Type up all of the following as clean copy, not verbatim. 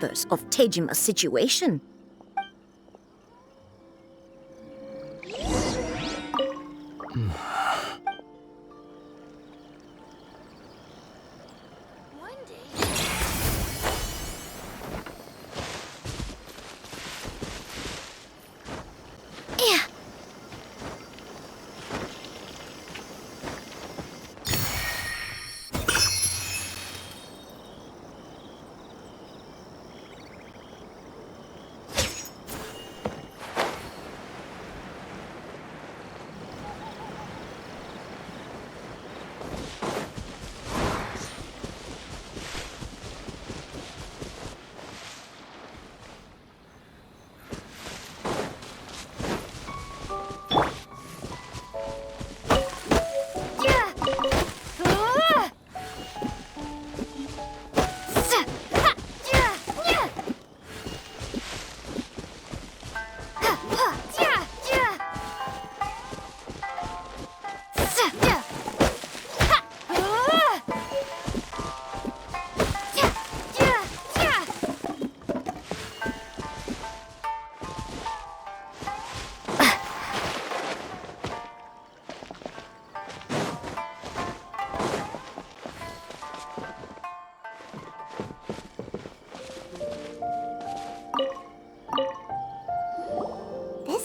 of Tejima's situation.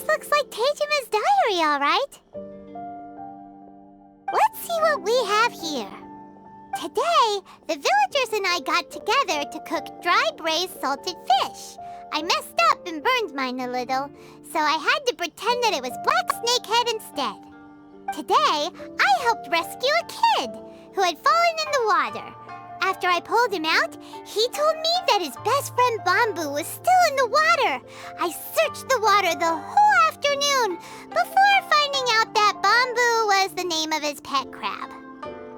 Looks like Tejima's diary, all right. Let's see what we have here. Today, the villagers and I got together to cook dry braised salted fish. I messed up and burned mine a little, so I had to pretend that it was black snakehead instead. Today, I helped rescue a kid who had fallen in the water. After I pulled him out, he told me that his best friend Bamboo was still in the water. I searched the water the whole afternoon before finding out that Bamboo was the name of his pet crab.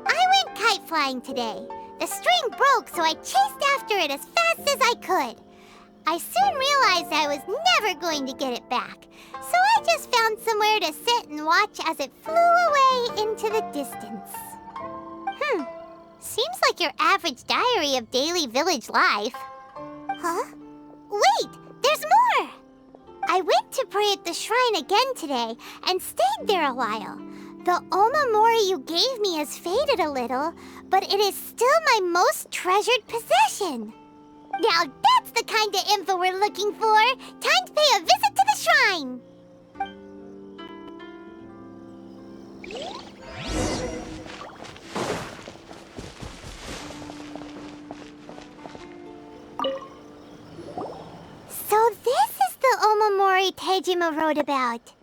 I went kite flying today. The string broke, so I chased after it as fast as I could. I soon realized I was never going to get it back, so I just found somewhere to sit and watch as it flew away into the distance. Seems like your average diary of daily village life. Huh? Wait, there's more! I went to pray at the shrine again today and stayed there a while. The omamori you gave me has faded a little, but it is still my most treasured possession. Now that's the kind of info we're looking for. Time to pay a visit to the shrine. So this is the omamori Tejima wrote about.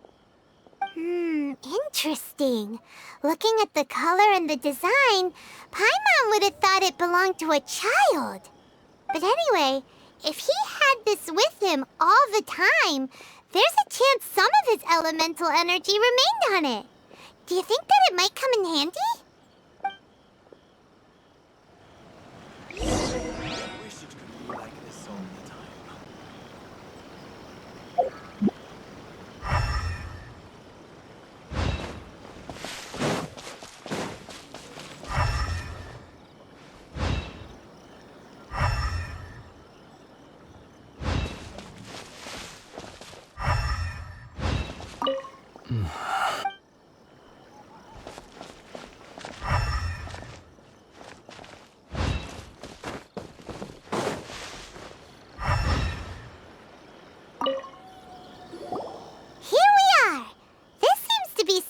Interesting. Looking at the color and the design, Paimon would have thought it belonged to a child. But anyway, if he had this with him all the time, there's a chance some of his elemental energy remained on it. Do you think that it might come in handy?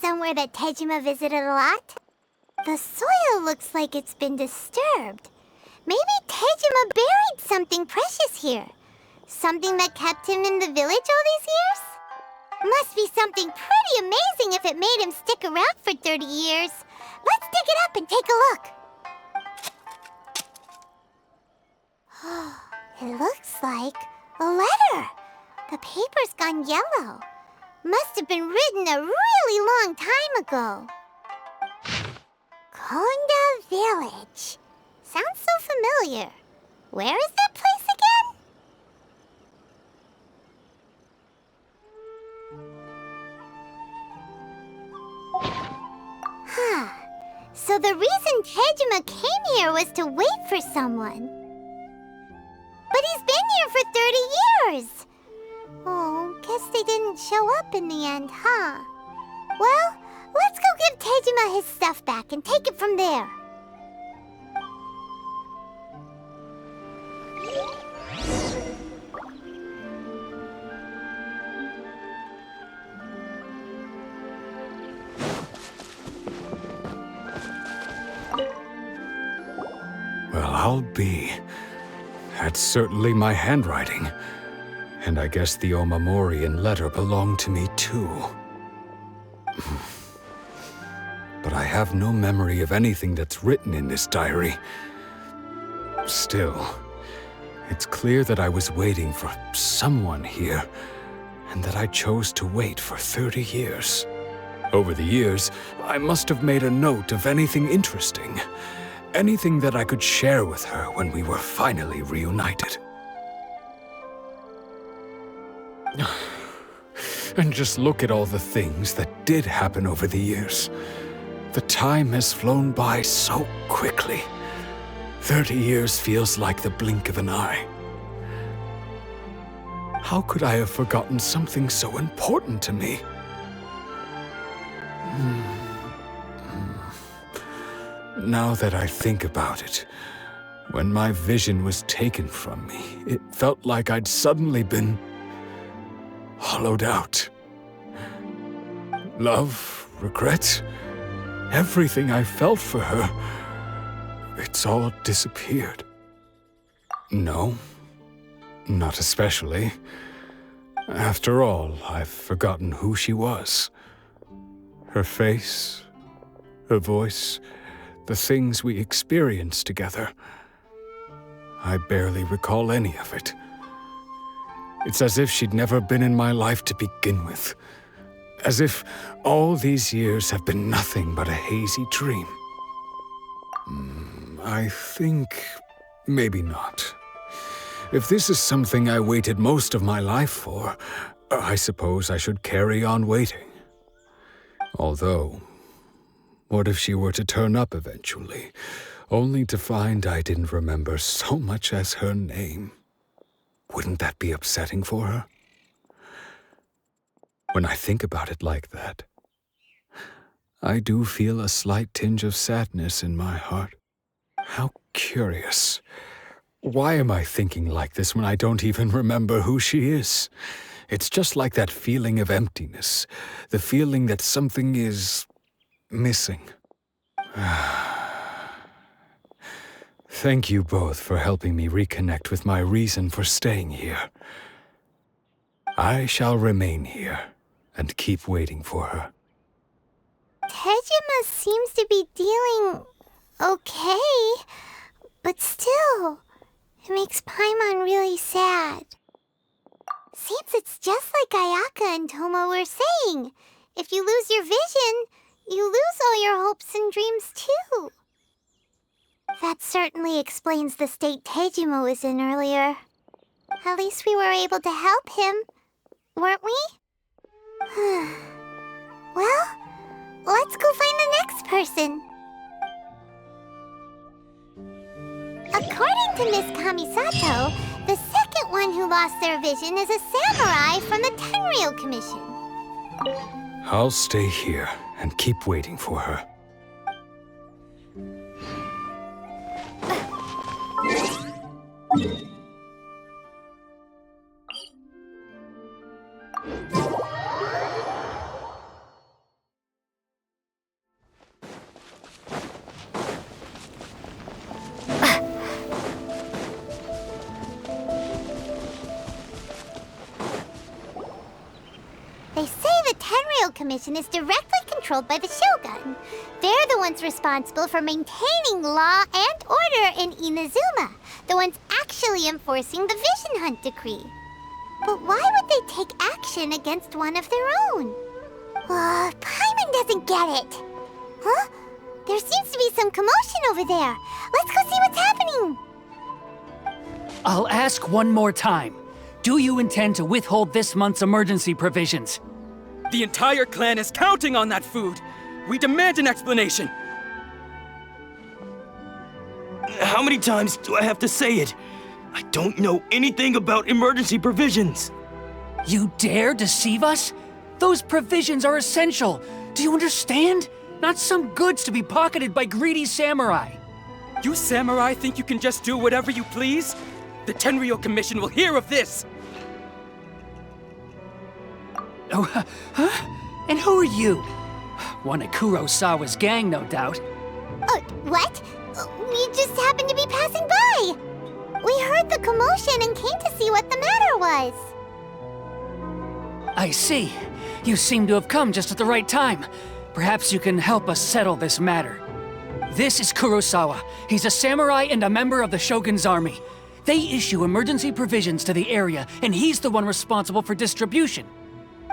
Somewhere that Tejima visited a lot. The soil looks like it's been disturbed. Maybe Tejima buried something precious here. Something that kept him in the village all these years? Must be something pretty amazing if it made him stick around for 30 years. Let's dig it up and take a look. It looks like a letter. The paper's gone yellow. Must have been written a really long time ago. Konda Village. Sounds so familiar. Where is that place again? So the reason Tejima came here was to wait for someone. But he's been up in the end, huh? Well, let's go give Tejima his stuff back and take it from there. Well, I'll be. That's certainly my handwriting. And I guess the Omamorian letter belonged to me too. But I have no memory of anything that's written in this diary. Still, it's clear that I was waiting for someone here, and that I chose to wait for 30 years. Over the years, I must have made a note of anything interesting. Anything that I could share with her when we were finally reunited. And just look at all the things that did happen over the years. The time has flown by so quickly. 30 years feels like the blink of an eye. How could I have forgotten something so important to me? Now that I think about it, when my vision was taken from me, it felt like I'd suddenly been hollowed out. Love, regret, everything I felt for her, it's all disappeared. No, not especially. After all, I've forgotten who she was. Her face, her voice, the things we experienced together. I barely recall any of it. It's as if she'd never been in my life to begin with. As if all these years have been nothing but a hazy dream. I think maybe not. If this is something I waited most of my life for, I suppose I should carry on waiting. Although, what if she were to turn up eventually, only to find I didn't remember so much as her name? Wouldn't that be upsetting for her? When I think about it like that, I do feel a slight tinge of sadness in my heart. How curious. Why am I thinking like this when I don't even remember who she is? It's just like that feeling of emptiness, the feeling that something is missing. Thank you both for helping me reconnect with my reason for staying here. I shall remain here and keep waiting for her. Tejima seems to be dealing okay, but still, it makes Paimon really sad. Seems it's just like Ayaka and Toma were saying. If you lose your vision, you lose all your hopes and dreams too. That certainly explains the state Tejima was in earlier. At least we were able to help him, weren't we? Well, let's go find the next person. According to Miss Kamisato, the second one who lost their vision is a samurai from the Tenryou Commission. I'll stay here and keep waiting for her. They say the Tenryou Commission is directly controlled by the Shogun. They're the ones responsible for maintaining law and order in Inazuma, the ones actually enforcing the Vision Hunt Decree. But why would they take action against one of their own? Paimon doesn't get it. Huh? There seems to be some commotion over there. Let's go see what's happening. I'll ask one more time. Do you intend to withhold this month's emergency provisions? The entire clan is counting on that food! We demand an explanation! How many times do I have to say it? I don't know anything about emergency provisions. You dare deceive us? Those provisions are essential. Do you understand? Not some goods to be pocketed by greedy samurai. You samurai think you can just do whatever you please? The Tenryou Commission will hear of this! Oh, huh? And who are you? One of Kurosawa's gang, no doubt. What? We just happened to be passing by. We heard the commotion and came to see what the matter was. I see. You seem to have come just at the right time. Perhaps you can help us settle this matter. This is Kurosawa. He's a samurai and a member of the Shogun's army. They issue emergency provisions to the area, and he's the one responsible for distribution.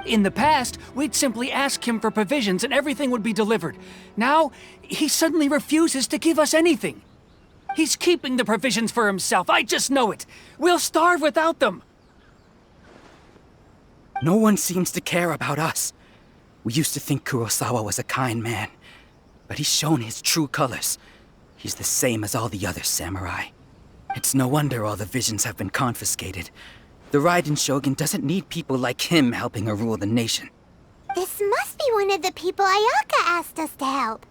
In the past, we'd simply ask him for provisions and everything would be delivered. Now, he suddenly refuses to give us anything. He's keeping the provisions for himself, I just know it. We'll starve without them. No one seems to care about us. We used to think Kurosawa was a kind man, but he's shown his true colors. He's the same as all the other samurai. It's no wonder all the visions have been confiscated. The Raiden Shogun doesn't need people like him helping her rule the nation. This must be one of the people Ayaka asked us to help.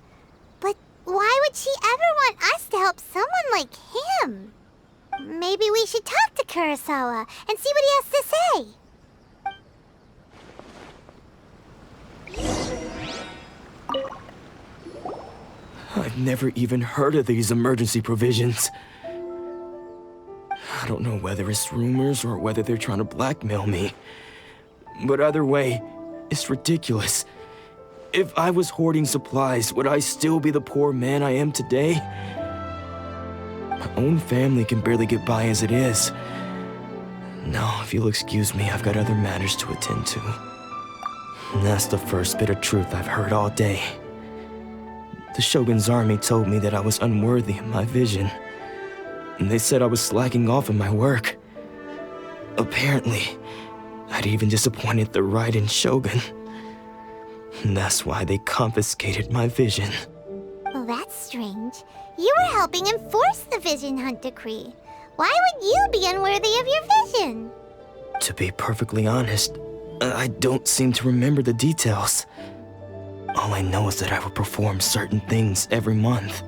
But why would she ever want us to help someone like him? Maybe we should talk to Kurosawa and see what he has to say. I've never even heard of these emergency provisions. I don't know whether it's rumors or whether they're trying to blackmail me. But either way, it's ridiculous. If I was hoarding supplies, would I still be the poor man I am today? My own family can barely get by as it is. Now, if you'll excuse me, I've got other matters to attend to. And that's the first bit of truth I've heard all day. The Shogun's army told me that I was unworthy of my vision. And they said I was slacking off in my work. Apparently, I'd even disappointed the Raiden Shogun. And that's why they confiscated my vision. Well, that's strange. You were helping enforce the Vision Hunt Decree. Why would you be unworthy of your vision? To be perfectly honest, I don't seem to remember the details. All I know is that I would perform certain things every month.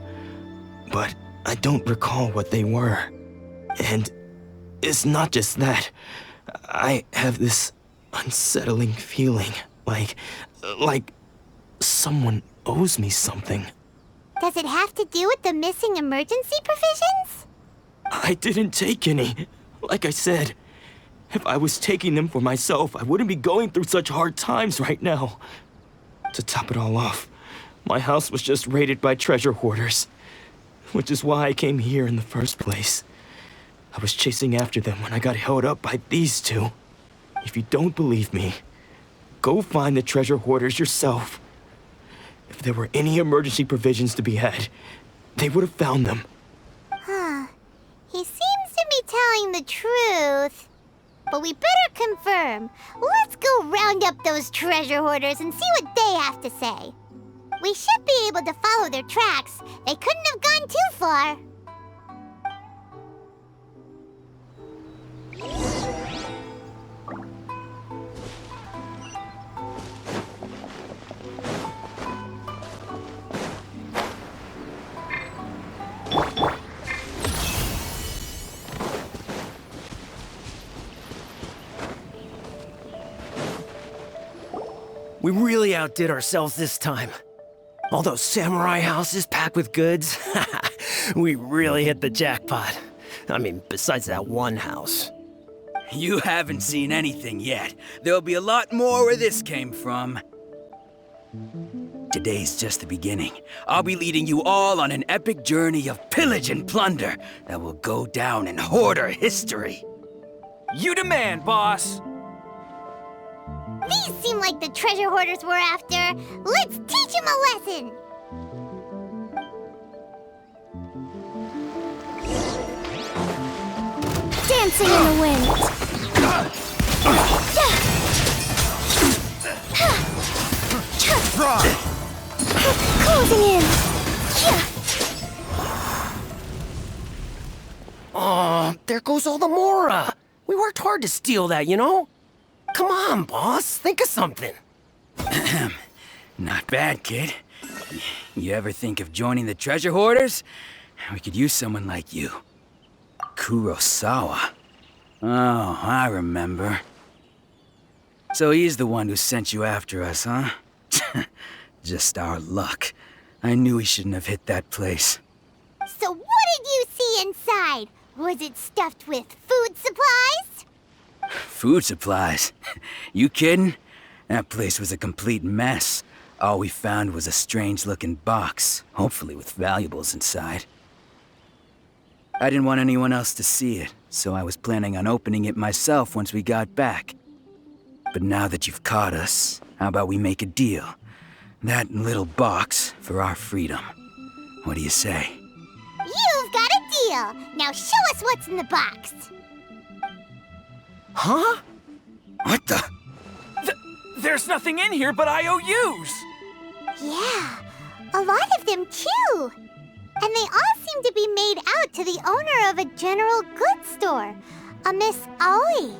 But I don't recall what they were. And it's not just that. I have this unsettling feeling, like someone owes me something. Does it have to do with the missing emergency provisions? I didn't take any. Like I said, if I was taking them for myself, I wouldn't be going through such hard times right now. To top it all off, my house was just raided by treasure hoarders. Which is why I came here in the first place. I was chasing after them when I got held up by these two. If you don't believe me, go find the treasure hoarders yourself. If there were any emergency provisions to be had, they would have found them. Huh. He seems to be telling the truth. But we better confirm. Let's go round up those treasure hoarders and see what they have to say. We should be able to follow their tracks. They couldn't have gone too far. We really outdid ourselves this time. All those samurai houses packed with goods, we really hit the jackpot. I mean, besides that one house. You haven't seen anything yet. There'll be a lot more where this came from. Today's just the beginning. I'll be leading you all on an epic journey of pillage and plunder that will go down in hoarder history. You demand, boss. These seem like the treasure hoarders we're after. Let's teach them a lesson. Dancing in the wind. Closing in. Aw, there goes all the Mora. We worked hard to steal that, you know? Come on, boss, think of something. Not bad, kid. You ever think of joining the treasure hoarders? We could use someone like you. Kurosawa. Oh, I remember. So he's the one who sent you after us, huh? Just our luck. I knew he shouldn't have hit that place. So what did you see inside? Was it stuffed with food supplies? Food supplies? You kidding? That place was a complete mess. All we found was a strange-looking box, hopefully with valuables inside. I didn't want anyone else to see it, so I was planning on opening it myself once we got back. But now that you've caught us, how about we make a deal? That little box for our freedom. What do you say? You've got a deal. Now show us what's in the box. Huh? What the? There's nothing in here but IOUs! Yeah, a lot of them too. And they all seem to be made out to the owner of a general goods store, a Miss Aoi.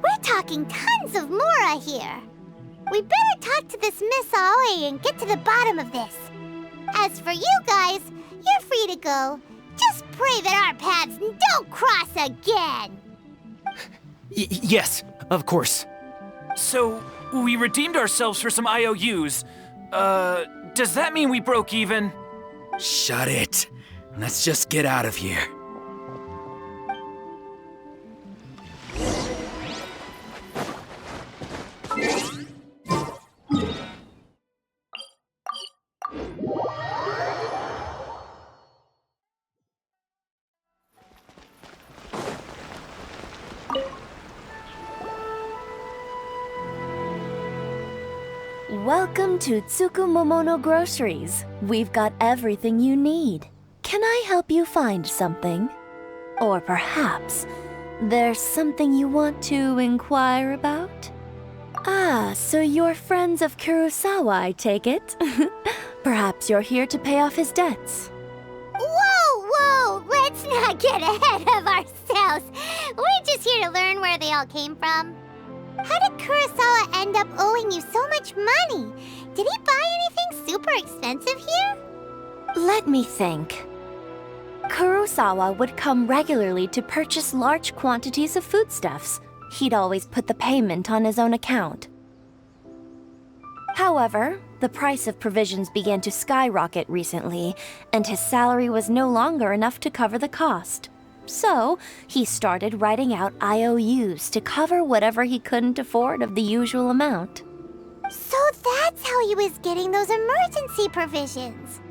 We're talking tons of Mora here. We better talk to this Miss Aoi and get to the bottom of this. As for you guys, you're free to go. Just pray that our paths don't cross again. Yes, of course. So, we redeemed ourselves for some IOUs. Does that mean we broke even? Shut it. Let's just get out of here. Welcome to Tsukumomono Groceries. We've got everything you need. Can I help you find something? Or perhaps there's something you want to inquire about? Ah, so you're friends of Kurosawa, I take it? Perhaps you're here to pay off his debts. Whoa! Let's not get ahead of ourselves. We're just here to learn where they all came from. How did Kurosawa end up owing you so much money? Did he buy anything super expensive here? Let me think. Kurosawa would come regularly to purchase large quantities of foodstuffs. He'd always put the payment on his own account. However, the price of provisions began to skyrocket recently, and his salary was no longer enough to cover the cost. So, he started writing out IOUs to cover whatever he couldn't afford of the usual amount. So that's how he was getting those emergency provisions.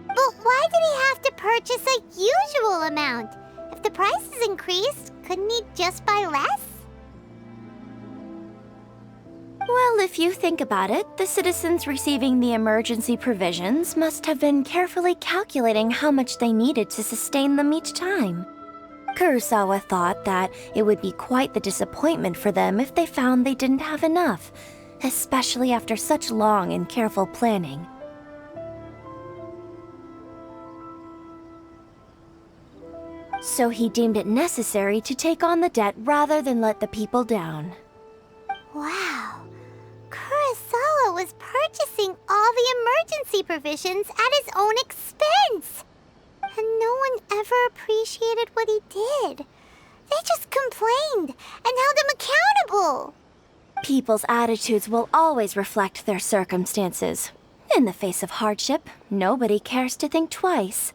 But why did he have to purchase a usual amount? If the prices increased, couldn't he just buy less? Well, if you think about it, the citizens receiving the emergency provisions must have been carefully calculating how much they needed to sustain them each time. Kurosawa thought that it would be quite the disappointment for them if they found they didn't have enough, especially after such long and careful planning. So he deemed it necessary to take on the debt rather than let the people down. Wow. Kurosawa was purchasing all the emergency provisions at his own expense. And no one ever appreciated what he did. They just complained and held him accountable. People's attitudes will always reflect their circumstances. In the face of hardship, nobody cares to think twice.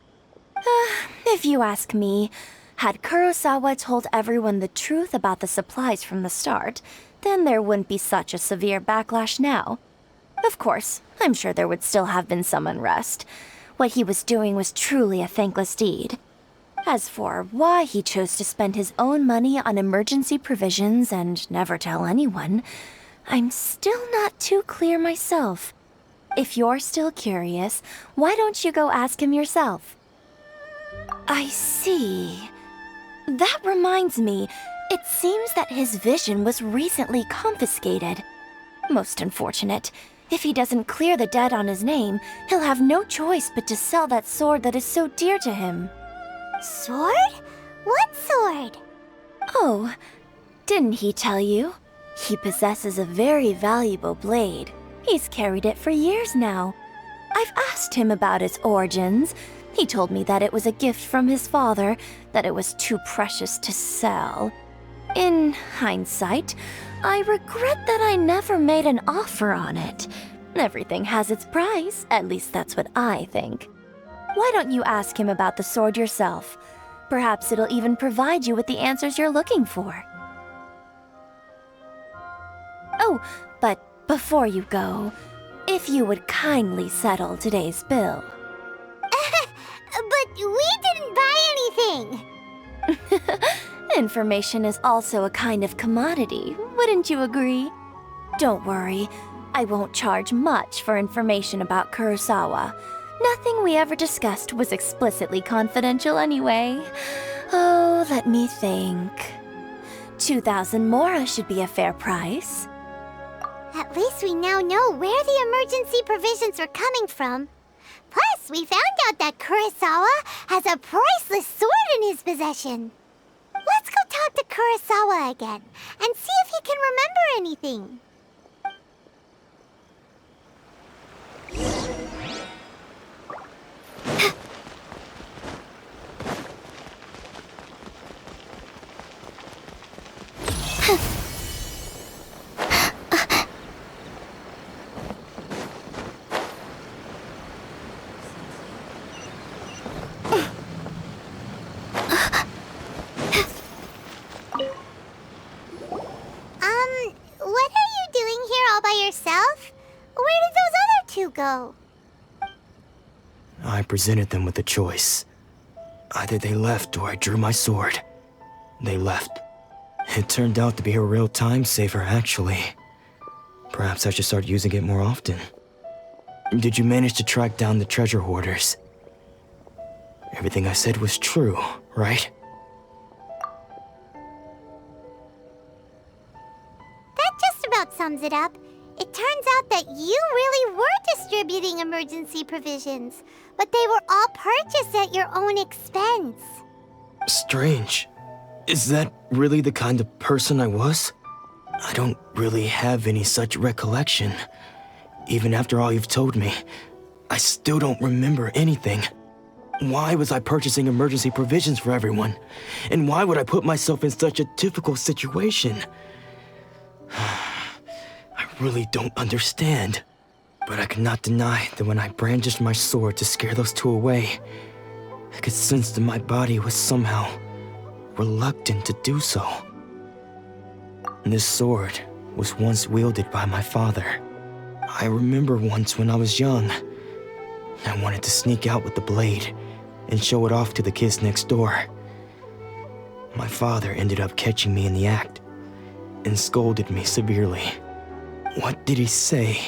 If you ask me, had Kurosawa told everyone the truth about the supplies from the start, then there wouldn't be such a severe backlash now. Of course, I'm sure there would still have been some unrest. What he was doing was truly a thankless deed. As for why he chose to spend his own money on emergency provisions and never tell anyone, I'm still not too clear myself. If you're still curious, why don't you go ask him yourself? I see. That reminds me, it seems that his vision was recently confiscated. Most unfortunate. If he doesn't clear the debt on his name, he'll have no choice but to sell that sword that is so dear to him. Sword? What sword? Oh, didn't he tell you? He possesses a very valuable blade. He's carried it for years now. I've asked him about its origins. He told me that it was a gift from his father, that it was too precious to sell. In hindsight, I regret that I never made an offer on it. Everything has its price, at least that's what I think. Why don't you ask him about the sword yourself? Perhaps it'll even provide you with the answers you're looking for. Oh, but before you go, if you would kindly settle today's bill. But we didn't buy anything! Information is also a kind of commodity, wouldn't you agree? Don't worry, I won't charge much for information about Kurosawa. Nothing we ever discussed was explicitly confidential anyway. Oh, let me think. 2,000 mora should be a fair price. At least we now know where the emergency provisions were coming from. Plus, we found out that Kurosawa has a priceless sword in his possession. Let's go talk to Kurosawa again and see if he can remember anything. What are you doing here all by yourself? Where did those other two go? I presented them with a choice. Either they left or I drew my sword. They left. It turned out to be a real time saver, actually. Perhaps I should start using it more often. Did you manage to track down the treasure hoarders? Everything I said was true, right? That just about sums it up. It turns out that you really were distributing emergency provisions, but they were all purchased at your own expense. Strange. Is that really the kind of person I was? I don't really have any such recollection. Even after all you've told me, I still don't remember anything. Why was I purchasing emergency provisions for everyone? And why would I put myself in such a difficult situation? I really don't understand. But I cannot deny that when I brandished my sword to scare those two away, I could sense that my body was somehow reluctant to do so. This sword was once wielded by my father. I remember once when I was young, I wanted to sneak out with the blade and show it off to the kids next door. My father ended up catching me in the act and scolded me severely. What did he say?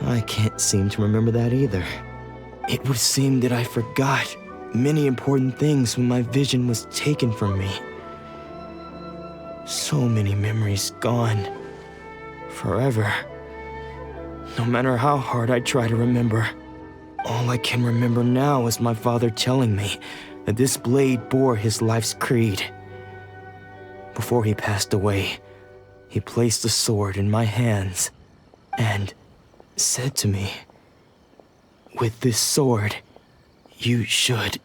I can't seem to remember that either. It would seem that I forgot many important things when my vision was taken from me. So many memories gone. Forever. No matter how hard I try to remember, all I can remember now is my father telling me that this blade bore his life's creed. Before he passed away, he placed the sword in my hands and said to me, "With this sword, you should..."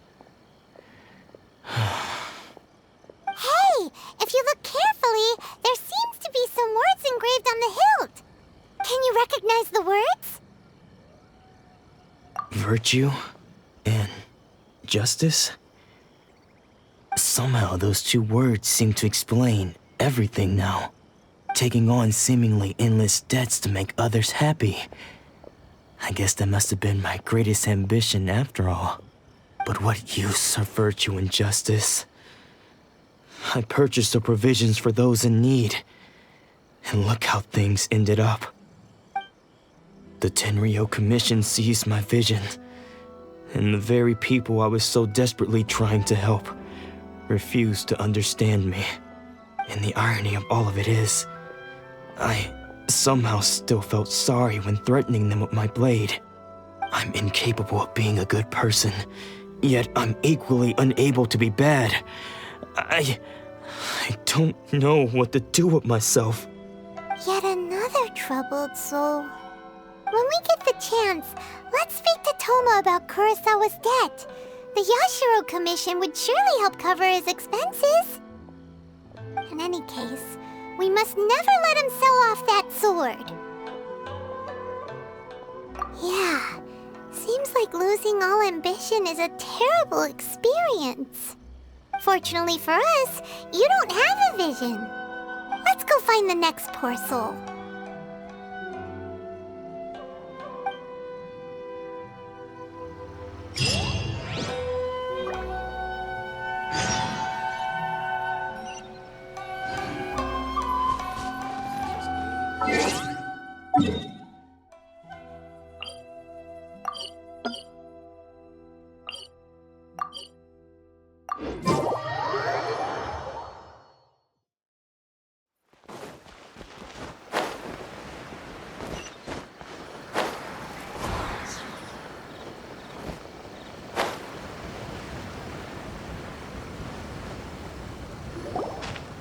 Hey, if you look carefully, there seems to be some words engraved on the hilt. Can you recognize the words? Virtue and justice? Somehow those two words seem to explain everything now. Taking on seemingly endless debts to make others happy. I guess that must have been my greatest ambition after all. But what use are virtue and justice? I purchased the provisions for those in need. And look how things ended up. The Tenryo Commission seized my vision. And the very people I was so desperately trying to help refused to understand me. And the irony of all of it is, I somehow still felt sorry when threatening them with my blade. I'm incapable of being a good person, yet I'm equally unable to be bad. I don't know what to do with myself. Yet another troubled soul. When we get the chance, let's speak to Toma about Kurosawa's debt. The Yashiro Commission would surely help cover his expenses. In any case, we must never let him sell off that sword. Yeah, seems like losing all ambition is a terrible experience. Fortunately for us, you don't have a vision. Let's go find the next poor soul.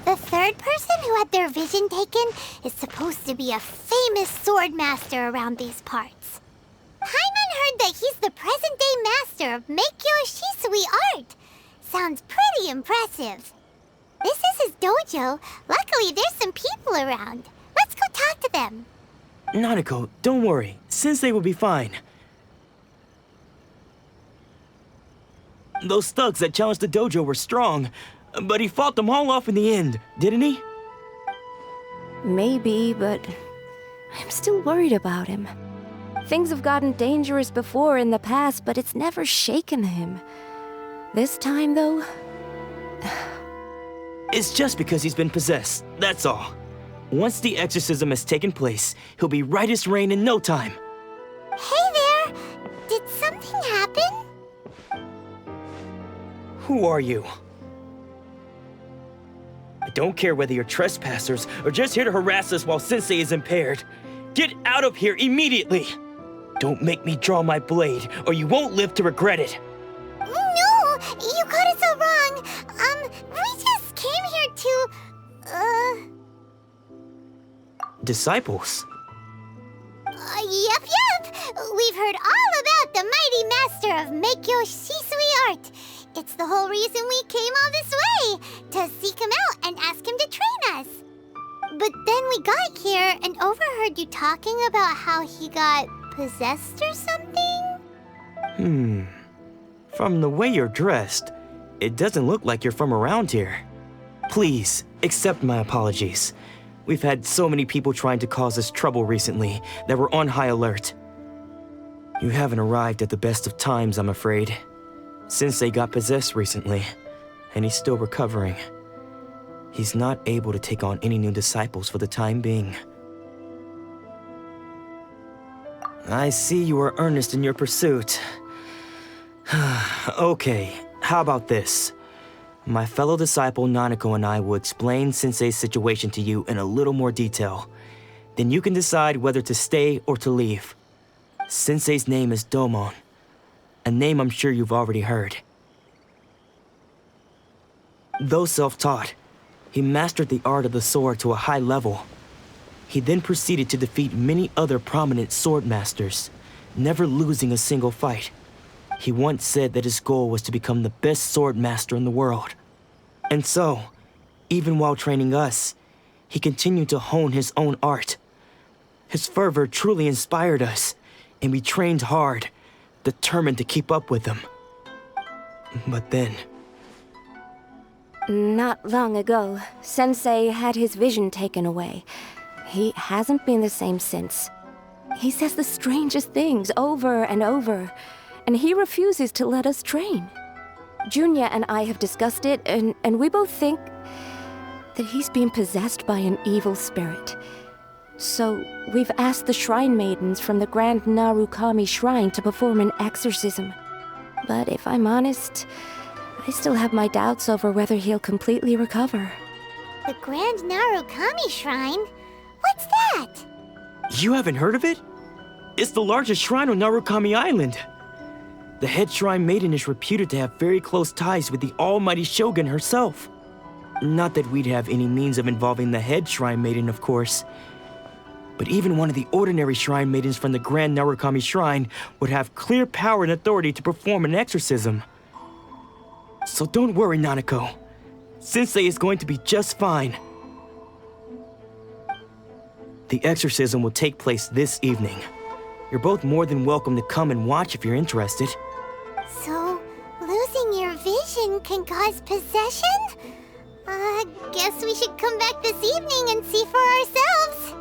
The third person who had their vision taken is supposed to be a famous sword master around these parts. Paimon heard that he's the present-day master of Meikyo Shisui art. Sounds pretty impressive. This is his dojo. Luckily, there's some people around. Let's go talk to them. Nanako, don't worry. Sensei will be fine. Those thugs that challenged the dojo were strong, but he fought them all off in the end, didn't he? Maybe, but I'm still worried about him. Things have gotten dangerous before in the past, but it's never shaken him. This time, though... It's just because he's been possessed, that's all. Once the exorcism has taken place, he'll be right as rain in no time. Hey there! Did something happen? Who are you? I don't care whether you're trespassers or just here to harass us while Sensei is impaired. Get out of here immediately! Don't make me draw my blade, or you won't live to regret it. No! You got it so wrong! We just came here to... Disciples? Yep! We've heard all about the mighty master of Meikyo Shisui art. It's the whole reason we came all this way, to seek him out and ask him to train us. But then we got here and overheard you talking about how he got possessed or something? From the way you're dressed, it doesn't look like you're from around here. Please, accept my apologies. We've had so many people trying to cause us trouble recently that we're on high alert. You haven't arrived at the best of times, I'm afraid. Sensei got possessed recently, and he's still recovering. He's not able to take on any new disciples for the time being. I see you are earnest in your pursuit. Okay, how about this? My fellow disciple Nanako and I will explain Sensei's situation to you in a little more detail. Then you can decide whether to stay or to leave. Sensei's name is Domon, a name I'm sure you've already heard. Though self-taught, he mastered the art of the sword to a high level. He then proceeded to defeat many other prominent sword masters, never losing a single fight. He once said that his goal was to become the best sword master in the world. And so, even while training us, he continued to hone his own art. His fervor truly inspired us, and we trained hard, determined to keep up with him. But then... Not long ago, Sensei had his vision taken away. He hasn't been the same since. He says the strangest things over and over, and he refuses to let us train. Junya and I have discussed it, and we both think that he's being possessed by an evil spirit. So we've asked the shrine maidens from the Grand Narukami Shrine to perform an exorcism. But if I'm honest, I still have my doubts over whether he'll completely recover. The Grand Narukami Shrine? What's that? You haven't heard of it? It's the largest shrine on Narukami Island. The head shrine maiden is reputed to have very close ties with the almighty Shogun herself. Not that we'd have any means of involving the head shrine maiden, of course. But even one of the ordinary shrine maidens from the Grand Narukami Shrine would have clear power and authority to perform an exorcism. So don't worry, Nanako. Sensei is going to be just fine. The exorcism will take place this evening. You're both more than welcome to come and watch if you're interested. So, losing your vision can cause possession? Guess we should come back this evening and see for ourselves.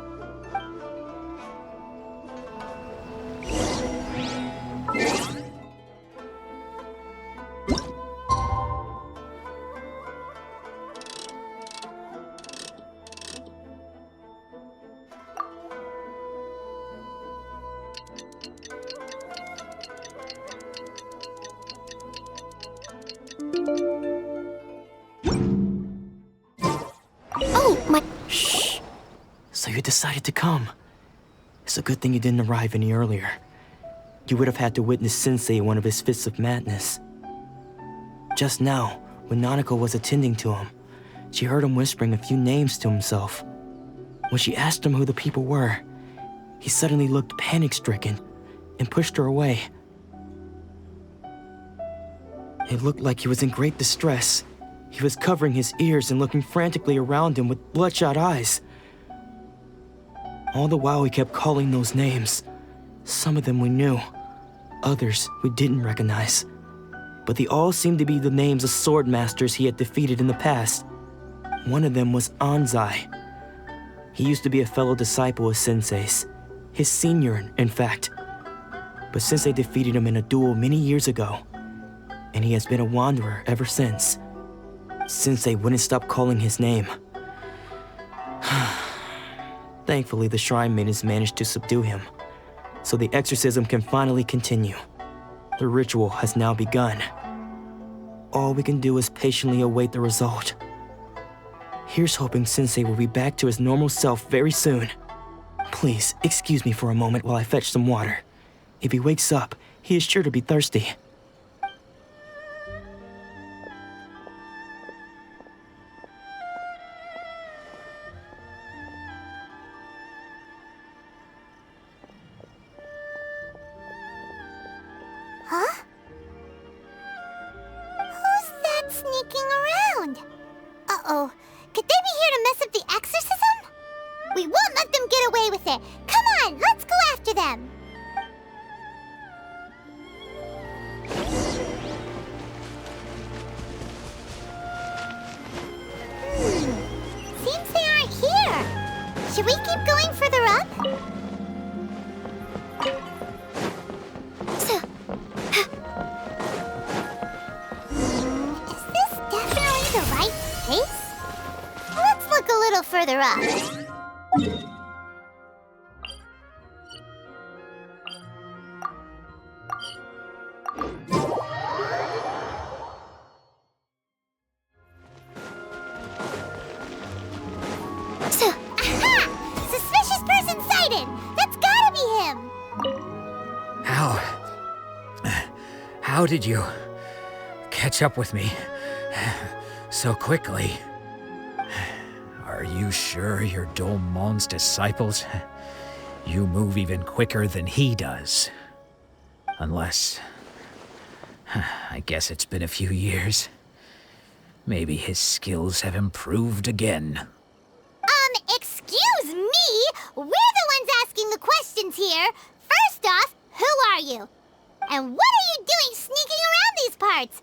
Oh, my... Shh. So you decided to come. It's a good thing you didn't arrive any earlier. You would have had to witness Sensei in one of his fits of madness. Just now, when Nanako was attending to him, she heard him whispering a few names to himself. When she asked him who the people were, he suddenly looked panic-stricken and pushed her away. It looked like he was in great distress. He was covering his ears and looking frantically around him with bloodshot eyes. All the while he kept calling those names. Some of them we knew, others we didn't recognize. But they all seemed to be the names of sword masters he had defeated in the past. One of them was Anzai. He used to be a fellow disciple of Sensei's, his senior, in fact. But Sensei defeated him in a duel many years ago, and he has been a wanderer ever since. Sensei wouldn't stop calling his name. Thankfully, the shrine maidens managed to subdue him, so the exorcism can finally continue. The ritual has now begun. All we can do is patiently await the result. Here's hoping Sensei will be back to his normal self very soon. Please, excuse me for a moment while I fetch some water. If he wakes up, he is sure to be thirsty. Huh? Who's that sneaking around? Uh-oh. Could they be here to mess up the exorcism? We won't let them get away with it. Come on, let's go after them. Seems they aren't here. Should we keep going further up? Is this definitely the right place? Let's look a little further up. Aha! Suspicious person sighted! That's gotta be him! How did you catch up with me so quickly? Are you sure you're Domon's disciples? You move even quicker than he does. Unless... I guess it's been a few years. Maybe his skills have improved again. Excuse me? We're the ones asking the questions here. First off, who are you? And what are you doing sneaking around these parts?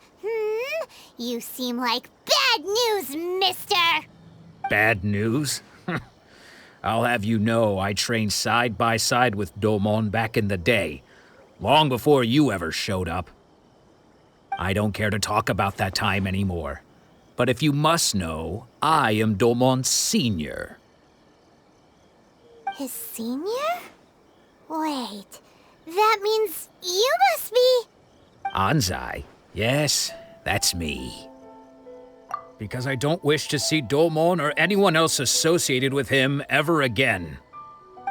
You seem like bad news, mister. Bad news? I'll have you know I trained side by side with Domon back in the day, long before you ever showed up. I don't care to talk about that time anymore. But if you must know, I am Domon's senior. His senior? Wait, that means you must be... Anzai? Yes, that's me. Because I don't wish to see Domon or anyone else associated with him ever again.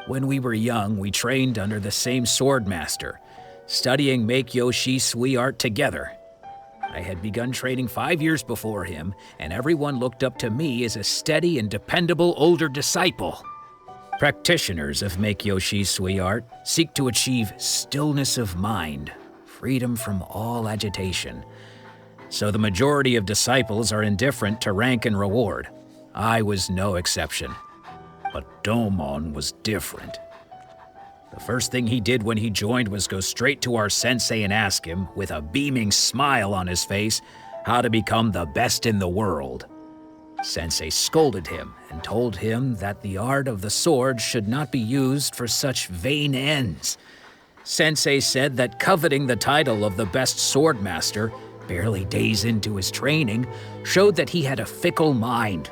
When we were young, we trained under the same sword master, studying Meikyo Shui art together. I had begun training 5 years before him, and everyone looked up to me as a steady and dependable older disciple. Practitioners of Make-Yoshi Sui art seek to achieve stillness of mind, freedom from all agitation. So the majority of disciples are indifferent to rank and reward. I was no exception. But Domon was different. The first thing he did when he joined was go straight to our sensei and ask him, with a beaming smile on his face, how to become the best in the world. Sensei scolded him and told him that the art of the sword should not be used for such vain ends. Sensei said that coveting the title of the best sword master, barely days into his training, showed that he had a fickle mind,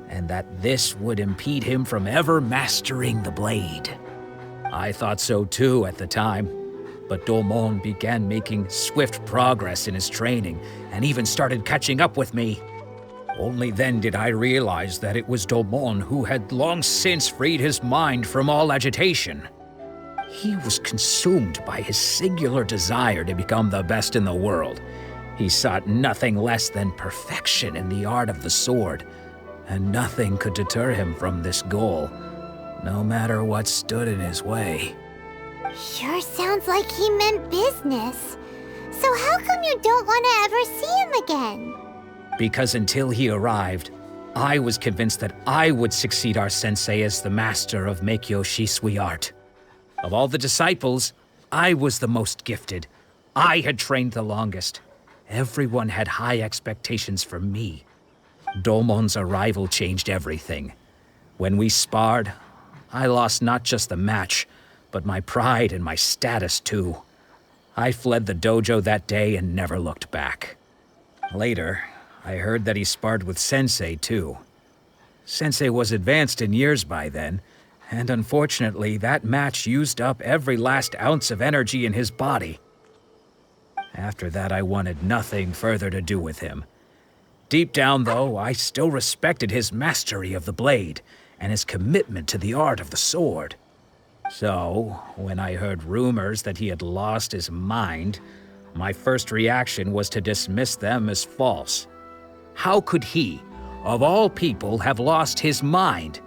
and that this would impede him from ever mastering the blade. I thought so too at the time, but Domon began making swift progress in his training and even started catching up with me. Only then did I realize that it was Domon who had long since freed his mind from all agitation. He was consumed by his singular desire to become the best in the world. He sought nothing less than perfection in the art of the sword, and nothing could deter him from this goal, no matter what stood in his way. Sure sounds like he meant business. So how come you don't want to ever see him again? Because until he arrived, I was convinced that I would succeed our sensei as the master of Make-Yoshi Sui art. Of all the disciples, I was the most gifted. I had trained the longest. Everyone had high expectations for me. Domon's arrival changed everything. When we sparred, I lost not just the match, but my pride and my status too. I fled the dojo that day and never looked back. Later, I heard that he sparred with Sensei too. Sensei was advanced in years by then, and unfortunately that match used up every last ounce of energy in his body. After that, I wanted nothing further to do with him. Deep down, though, I still respected his mastery of the blade and his commitment to the art of the sword. So, when I heard rumors that he had lost his mind, my first reaction was to dismiss them as false. How could he, of all people, have lost his mind?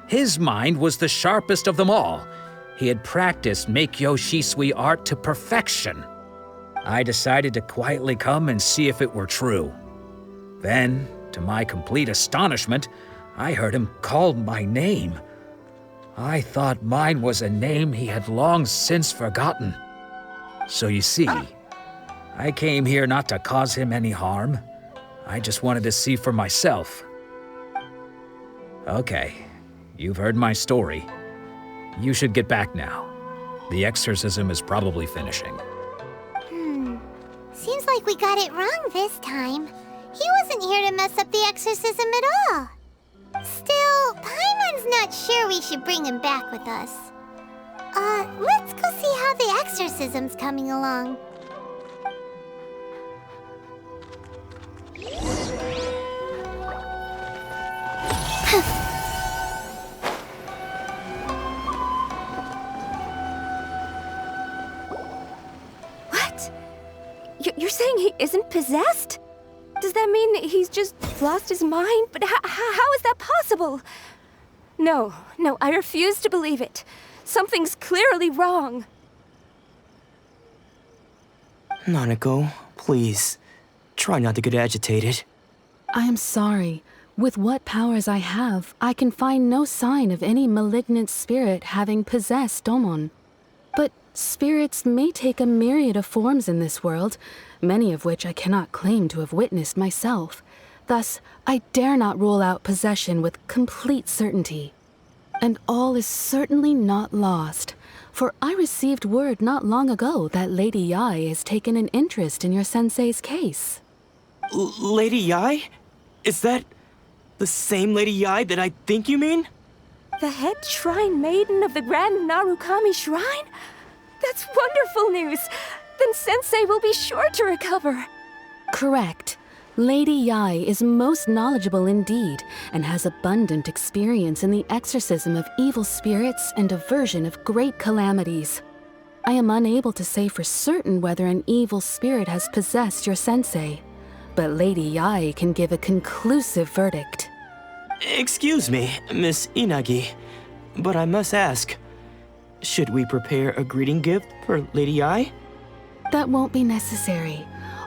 His mind was the sharpest of them all. He had practiced Make-Yoshi Sui art to perfection. I decided to quietly come and see if it were true. Then, to my complete astonishment, I heard him call my name. I thought mine was a name he had long since forgotten. So you see, I came here not to cause him any harm. I just wanted to see for myself. Okay, you've heard my story. You should get back now. The exorcism is probably finishing. Seems like we got it wrong this time. He wasn't here to mess up the exorcism at all. Still, Paimon's not sure we should bring him back with us. Let's go see how the exorcism's coming along. What? You're saying he isn't possessed? Does that mean he's just lost his mind? But how is that possible? No, I refuse to believe it. Something's clearly wrong. Nanako, please, try not to get agitated. I am sorry. With what powers I have, I can find no sign of any malignant spirit having possessed Domon. But spirits may take a myriad of forms in this world, many of which I cannot claim to have witnessed myself. Thus, I dare not rule out possession with complete certainty. And all is certainly not lost, for I received word not long ago that Lady Yai has taken an interest in your sensei's case. Lady Yai? Is that the same Lady Yai that I think you mean? The head shrine maiden of the Grand Narukami Shrine? That's wonderful news! Then Sensei will be sure to recover. Correct. Lady Yai is most knowledgeable indeed, and has abundant experience in the exorcism of evil spirits and aversion of great calamities. I am unable to say for certain whether an evil spirit has possessed your sensei, but Lady Yai can give a conclusive verdict. Excuse me, Miss Inagi. But I must ask, should we prepare a greeting gift for Lady Ai? That won't be necessary.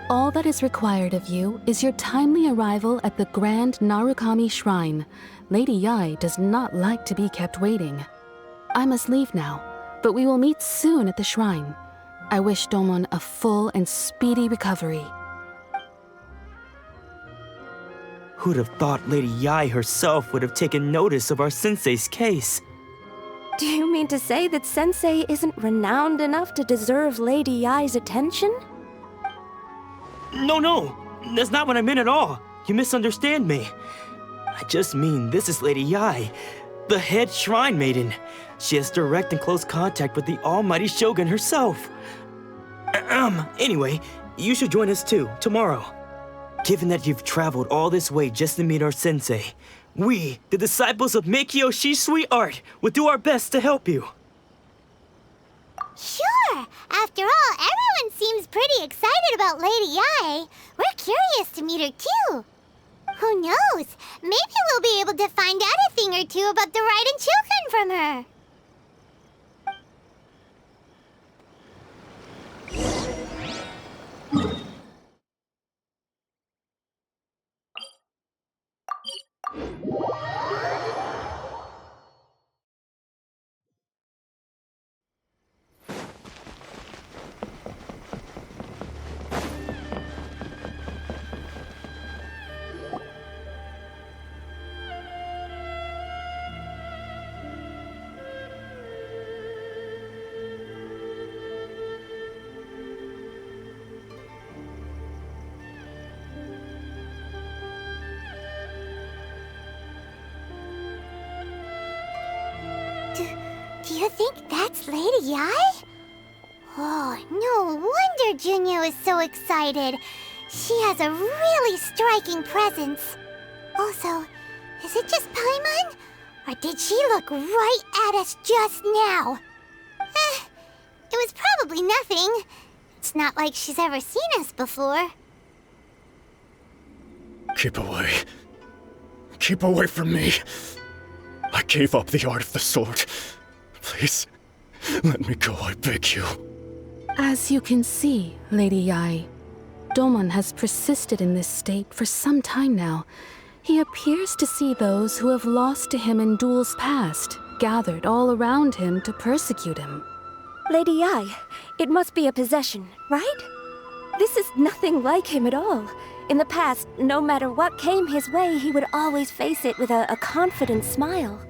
All that is required of you is your timely arrival at the Grand Narukami Shrine. Lady Yai does not like to be kept waiting. I must leave now, but we will meet soon at the shrine. I wish Domon a full and speedy recovery. Who'd have thought Lady Yai herself would have taken notice of our sensei's case? Do you mean to say that Sensei isn't renowned enough to deserve Lady Yai's attention? No, that's not what I meant at all. You misunderstand me. I just mean this is Lady Yai, the head shrine maiden. She has direct and close contact with the almighty Shogun herself. Anyway, you should join us too, tomorrow. Given that you've traveled all this way just to meet our sensei, we, the disciples of Meikyo Shisui Art, will do our best to help you. Sure! After all, everyone seems pretty excited about Lady Yai. We're curious to meet her too. Who knows? Maybe we'll be able to find out a thing or two about the Raiden children from her. Do you think that's Lady Yai? Oh, no wonder Junyo is so excited. She has a really striking presence. Also, is it just Paimon? Or did she look right at us just now? It was probably nothing. It's not like she's ever seen us before. Keep away. Keep away from me. I gave up the art of the sword. Please, let me go, I beg you. As you can see, Lady Yai, Domon has persisted in this state for some time now. He appears to see those who have lost to him in duels past, gathered all around him to persecute him. Lady Yai, it must be a possession, right? This is nothing like him at all. In the past, no matter what came his way, he would always face it with a confident smile.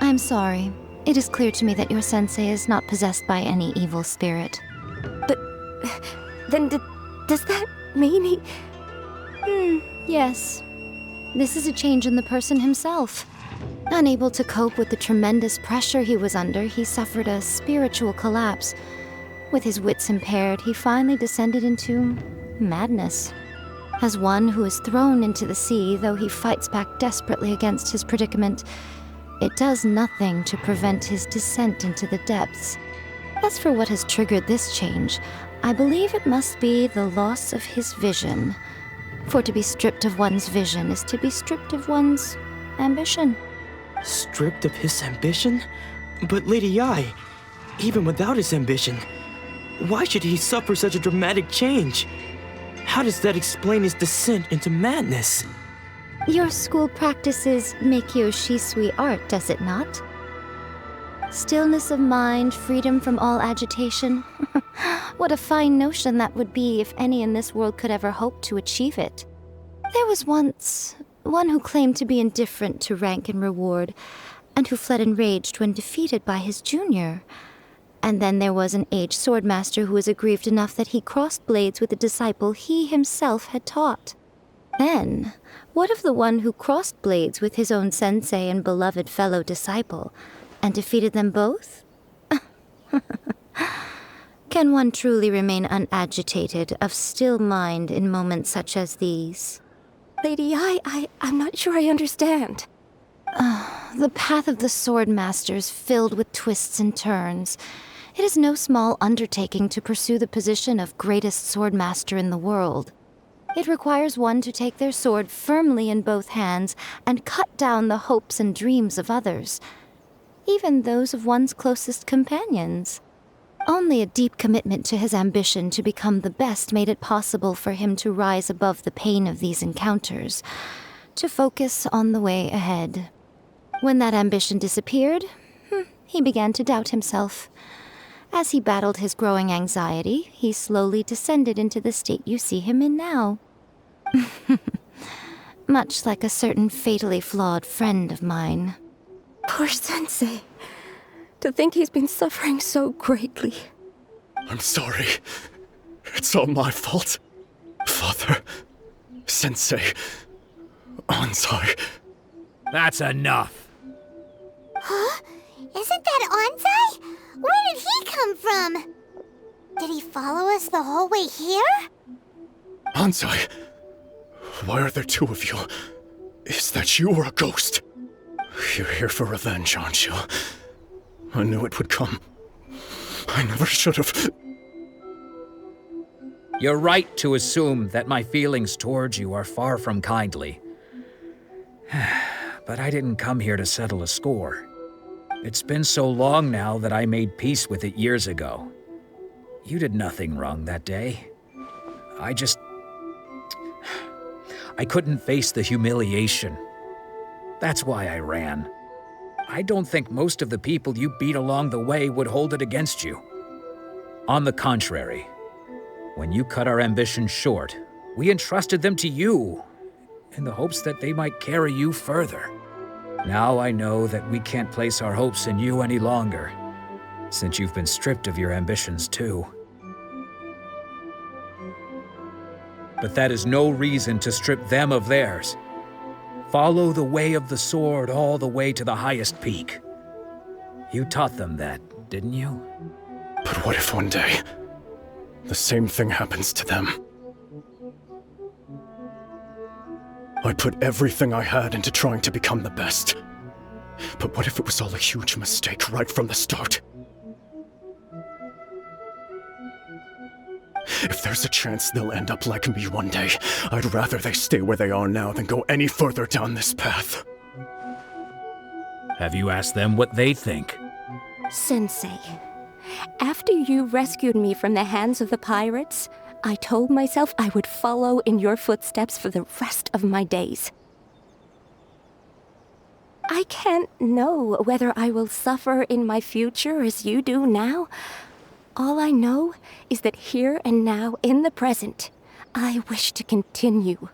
I'm sorry. It is clear to me that your sensei is not possessed by any evil spirit. But then does that mean he... Yes. This is a change in the person himself. Unable to cope with the tremendous pressure he was under, he suffered a spiritual collapse. With his wits impaired, he finally descended into madness. As one who is thrown into the sea, though he fights back desperately against his predicament, it does nothing to prevent his descent into the depths. As for what has triggered this change, I believe it must be the loss of his vision. For to be stripped of one's vision is to be stripped of one's ambition. Stripped of his ambition? But Lady Yai, even without his ambition, why should he suffer such a dramatic change? How does that explain his descent into madness? Your school practices Meikyo Shisui art, does it not? Stillness of mind, freedom from all agitation. What a fine notion that would be if any in this world could ever hope to achieve it. There was once one who claimed to be indifferent to rank and reward, and who fled enraged when defeated by his junior. And then there was an aged swordmaster who was aggrieved enough that he crossed blades with a disciple he himself had taught. Then, what of the one who crossed blades with his own sensei and beloved fellow disciple, and defeated them both? Can one truly remain unagitated, of still mind in moments such as these? Lady Yai, I'm not sure I understand. The path of the sword master is filled with twists and turns. It is no small undertaking to pursue the position of greatest sword master in the world. It requires one to take their sword firmly in both hands and cut down the hopes and dreams of others, even those of one's closest companions. Only a deep commitment to his ambition to become the best made it possible for him to rise above the pain of these encounters, to focus on the way ahead. When that ambition disappeared, he began to doubt himself. As he battled his growing anxiety, he slowly descended into the state you see him in now. Much like a certain fatally flawed friend of mine. Poor Sensei. To think he's been suffering so greatly. I'm sorry. It's all my fault. Father, Sensei, Anzai. That's enough. Huh? Isn't that Anzai? Where did he come from? Did he follow us the whole way here? Anzai, why are there two of you? Is that you or a ghost? You're here for revenge, aren't you? I knew it would come. I never should have. You're right to assume that my feelings towards you are far from kindly. But I didn't come here to settle a score. It's been so long now that I made peace with it years ago. You did nothing wrong that day. I couldn't face the humiliation. That's why I ran. I don't think most of the people you beat along the way would hold it against you. On the contrary, when you cut our ambitions short, we entrusted them to you, in the hopes that they might carry you further. Now I know that we can't place our hopes in you any longer, since you've been stripped of your ambitions too. But that is no reason to strip them of theirs. Follow the way of the sword all the way to the highest peak. You taught them that, didn't you? But what if one day, the same thing happens to them? I put everything I had into trying to become the best. But what if it was all a huge mistake right from the start? If there's a chance they'll end up like me one day, I'd rather they stay where they are now than go any further down this path. Have you asked them what they think? Sensei, after you rescued me from the hands of the pirates, I told myself I would follow in your footsteps for the rest of my days. I can't know whether I will suffer in my future as you do now. All I know is that here and now, in the present, I wish to continue.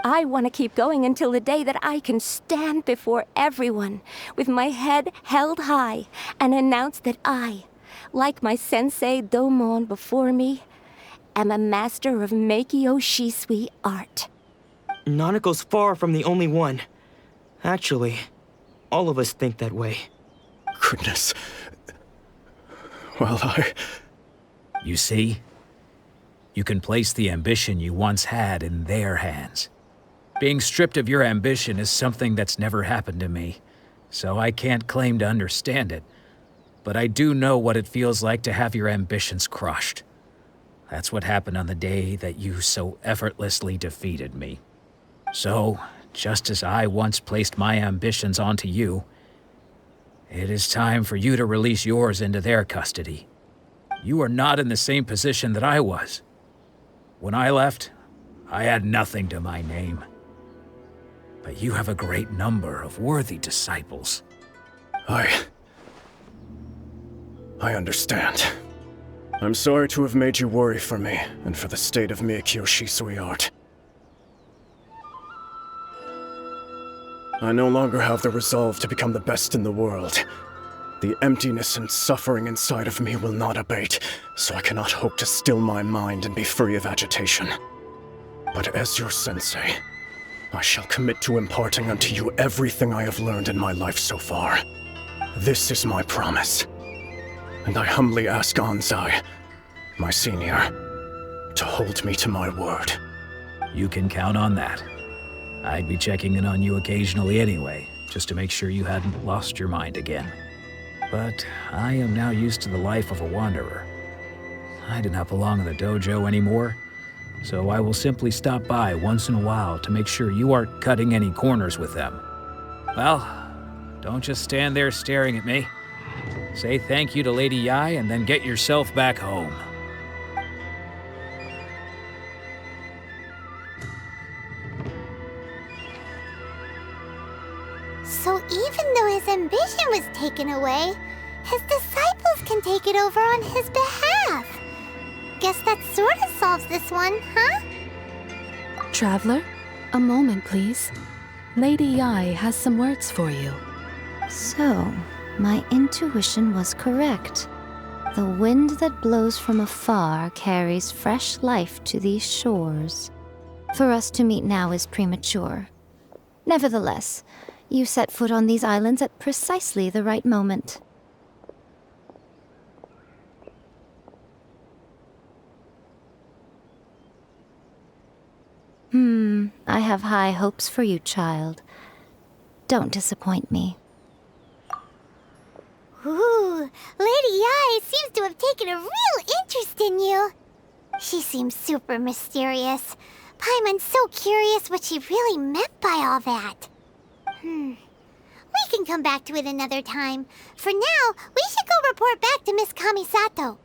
I want to keep going until the day that I can stand before everyone with my head held high and announce that I, like my sensei Domon before me, am a master of Meikyo Shisui art. Nanako's far from the only one. Actually, all of us think that way. Goodness. Well, You see? You can place the ambition you once had in their hands. Being stripped of your ambition is something that's never happened to me, so I can't claim to understand it. But I do know what it feels like to have your ambitions crushed. That's what happened on the day that you so effortlessly defeated me. So, just as I once placed my ambitions onto you, it is time for you to release yours into their custody. You are not in the same position that I was. When I left, I had nothing to my name. But you have a great number of worthy disciples. I understand. I'm sorry to have made you worry for me, and for the state of Meikyo Shisui art. I no longer have the resolve to become the best in the world. The emptiness and suffering inside of me will not abate, so I cannot hope to still my mind and be free of agitation. But as your sensei, I shall commit to imparting unto you everything I have learned in my life so far. This is my promise. And I humbly ask Anzai, my senior, to hold me to my word. You can count on that. I'd be checking in on you occasionally anyway, just to make sure you hadn't lost your mind again. But I am now used to the life of a wanderer. I do not belong in the dojo anymore, so I will simply stop by once in a while to make sure you aren't cutting any corners with them. Well, don't just stand there staring at me. Say thank you to Lady Yai and then get yourself back home. So even though his ambition was taken away, his disciples can take it over on his behalf. Guess that sort of solves this one, huh? Traveler, a moment, please. Lady Yai has some words for you. So, my intuition was correct. The wind that blows from afar carries fresh life to these shores. For us to meet now is premature. Nevertheless, you set foot on these islands at precisely the right moment. I have high hopes for you, child. Don't disappoint me. Ooh, Lady Yai seems to have taken a real interest in you. She seems super mysterious. Paimon's so curious what she really meant by all that. We can come back to it another time. For now, we should go report back to Miss Kamisato.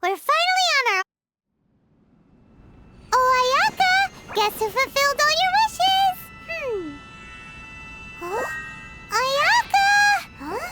We're finally on our... Oh, Ayaka! Guess who fulfilled all your wishes? Huh? Ayaka! Huh?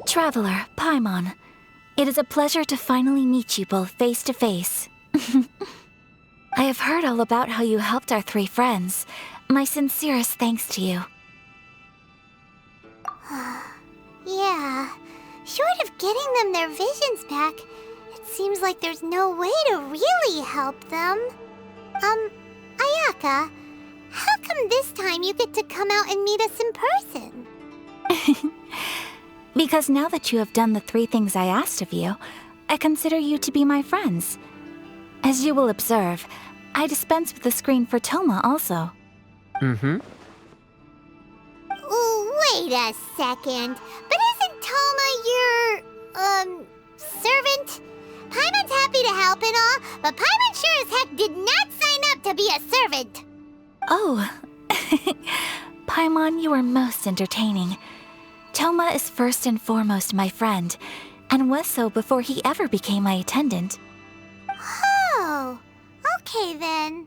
Traveler, Paimon, it is a pleasure to finally meet you both face to face. I have heard all about how you helped our three friends. My sincerest thanks to you. Yeah, short of getting them their visions back, it seems like there's no way to really help them. Ayaka, how come this time you get to come out and meet us in person? Because now that you have done the three things I asked of you, I consider you to be my friends. As you will observe, I dispense with the screen for Toma also. Mm-hmm. Wait a second. But isn't Toma your, servant? Paimon's happy to help and all, but Paimon sure as heck did not sign up to be a servant. Oh. Paimon, you are most entertaining. Toma is first and foremost my friend, and was so before he ever became my attendant. Oh, okay then.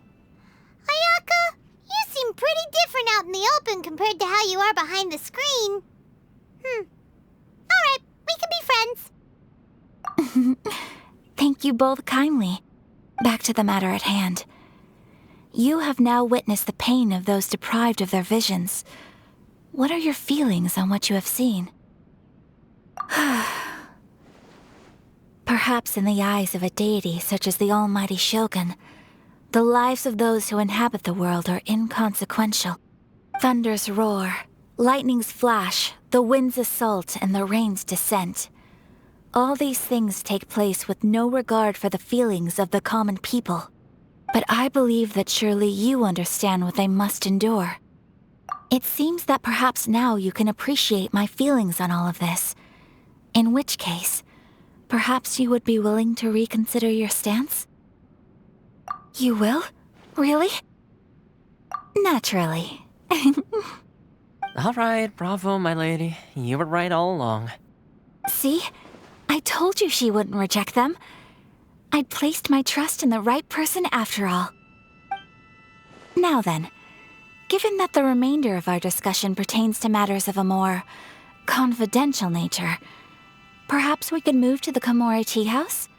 Ayaka, you seem pretty different out in the open compared to how you are behind the screen. Alright, we can be friends. Thank you both kindly. Back to the matter at hand. You have now witnessed the pain of those deprived of their visions. What are your feelings on what you have seen? Perhaps in the eyes of a deity such as the almighty Shogun, the lives of those who inhabit the world are inconsequential. Thunders roar, lightnings flash, the winds assault, and the rains descent. All these things take place with no regard for the feelings of the common people. But I believe that surely you understand what they must endure. It seems that perhaps now you can appreciate my feelings on all of this. In which case, perhaps you would be willing to reconsider your stance? You will? Really? Naturally. All right, bravo, my lady. You were right all along. See? I told you she wouldn't reject them. I'd placed my trust in the right person after all. Now then, given that the remainder of our discussion pertains to matters of a more confidential nature, perhaps we could move to the Komori Tea House?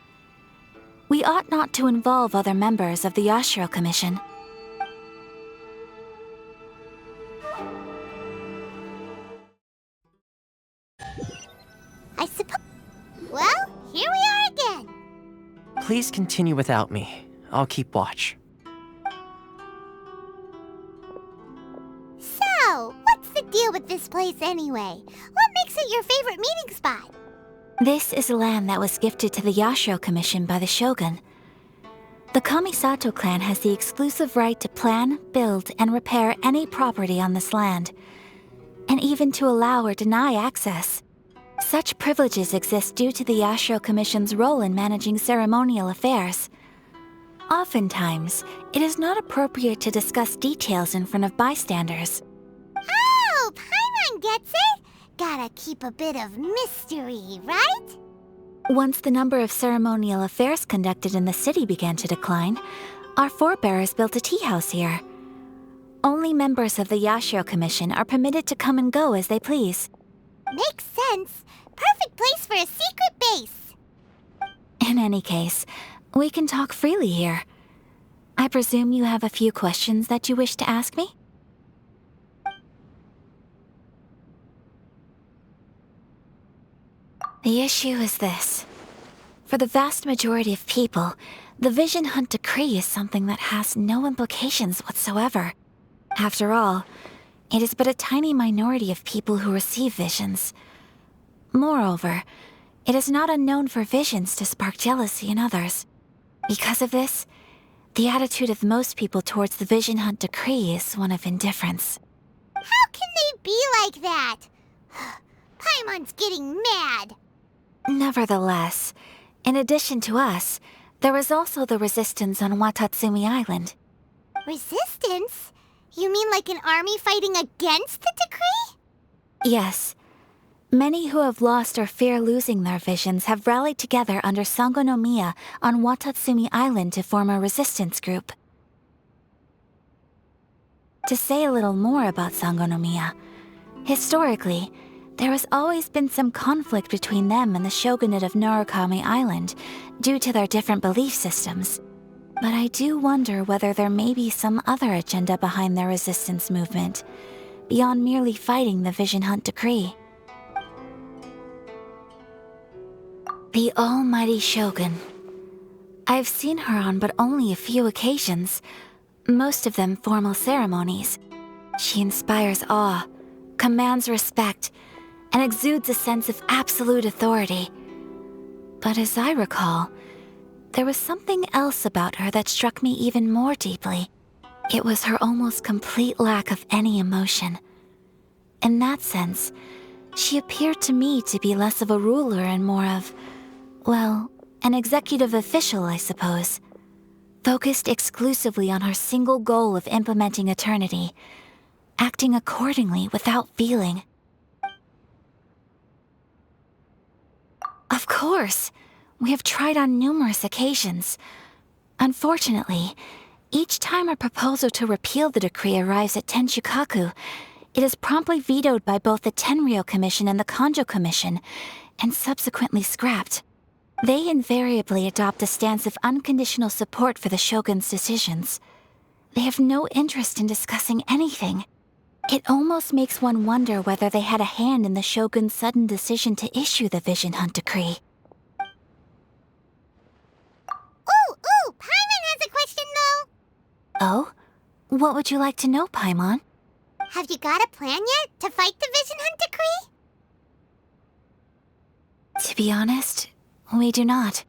We ought not to involve other members of the Yashiro Commission. I suppose. Well, here we are again. Please continue without me. I'll keep watch. So, what's the deal with this place anyway? What makes it your favorite meeting spot? This is land that was gifted to the Yashiro Commission by the Shogun. The Kamisato clan has the exclusive right to plan, build, and repair any property on this land, and even to allow or deny access. Such privileges exist due to the Yashiro Commission's role in managing ceremonial affairs. Oftentimes, it is not appropriate to discuss details in front of bystanders. Oh, Paimon gets it! Gotta keep a bit of mystery, right? Once the number of ceremonial affairs conducted in the city began to decline, our forebears built a tea house here. Only members of the Yashiro Commission are permitted to come and go as they please. Makes sense. Perfect place for a secret base. In any case, we can talk freely here. I presume you have a few questions that you wish to ask me? The issue is this. For the vast majority of people, the Vision Hunt Decree is something that has no implications whatsoever. After all, it is but a tiny minority of people who receive visions. Moreover, it is not unknown for visions to spark jealousy in others. Because of this, the attitude of most people towards the Vision Hunt Decree is one of indifference. How can they be like that? Paimon's getting mad. Nevertheless, in addition to us, there is also the resistance on Watatsumi Island. Resistance? You mean like an army fighting against the decree? Yes. Many who have lost or fear losing their visions have rallied together under Sango no Miya on Watatsumi Island to form a resistance group. To say a little more about Sango no Miya, historically, there has always been some conflict between them and the shogunate of Narukami Island due to their different belief systems. But I do wonder whether there may be some other agenda behind their resistance movement, beyond merely fighting the Vision Hunt Decree. The almighty Shogun. I've seen her on but only a few occasions, most of them formal ceremonies. She inspires awe, commands respect, and exudes a sense of absolute authority. But as I recall, there was something else about her that struck me even more deeply. It was her almost complete lack of any emotion. In that sense, she appeared to me to be less of a ruler and more of, well, an executive official, I suppose. Focused exclusively on her single goal of implementing eternity, acting accordingly without feeling. Of course, we have tried on numerous occasions. Unfortunately, each time a proposal to repeal the decree arrives at Tenshukaku, it is promptly vetoed by both the Tenryou Commission and the Kanjo Commission, and subsequently scrapped. They invariably adopt a stance of unconditional support for the Shogun's decisions. They have no interest in discussing anything. It almost makes one wonder whether they had a hand in the Shogun's sudden decision to issue the Vision Hunt Decree. Ooh, Paimon has a question though. Oh? What would you like to know, Paimon? Have you got a plan yet to fight the Vision Hunt Decree? To be honest, we do not.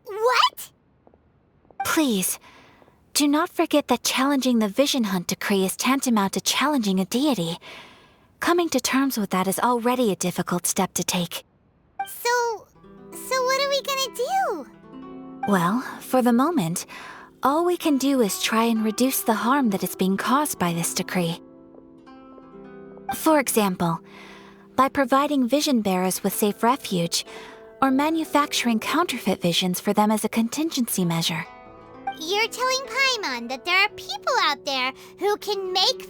What? Please, do not forget that challenging the Vision Hunt Decree is tantamount to challenging a deity. Coming to terms with that is already a difficult step to take. So what are we gonna do? Well, for the moment, all we can do is try and reduce the harm that is being caused by this decree. For example, by providing vision bearers with safe refuge, or manufacturing counterfeit visions for them as a contingency measure. You're telling Paimon that there are people out there who can make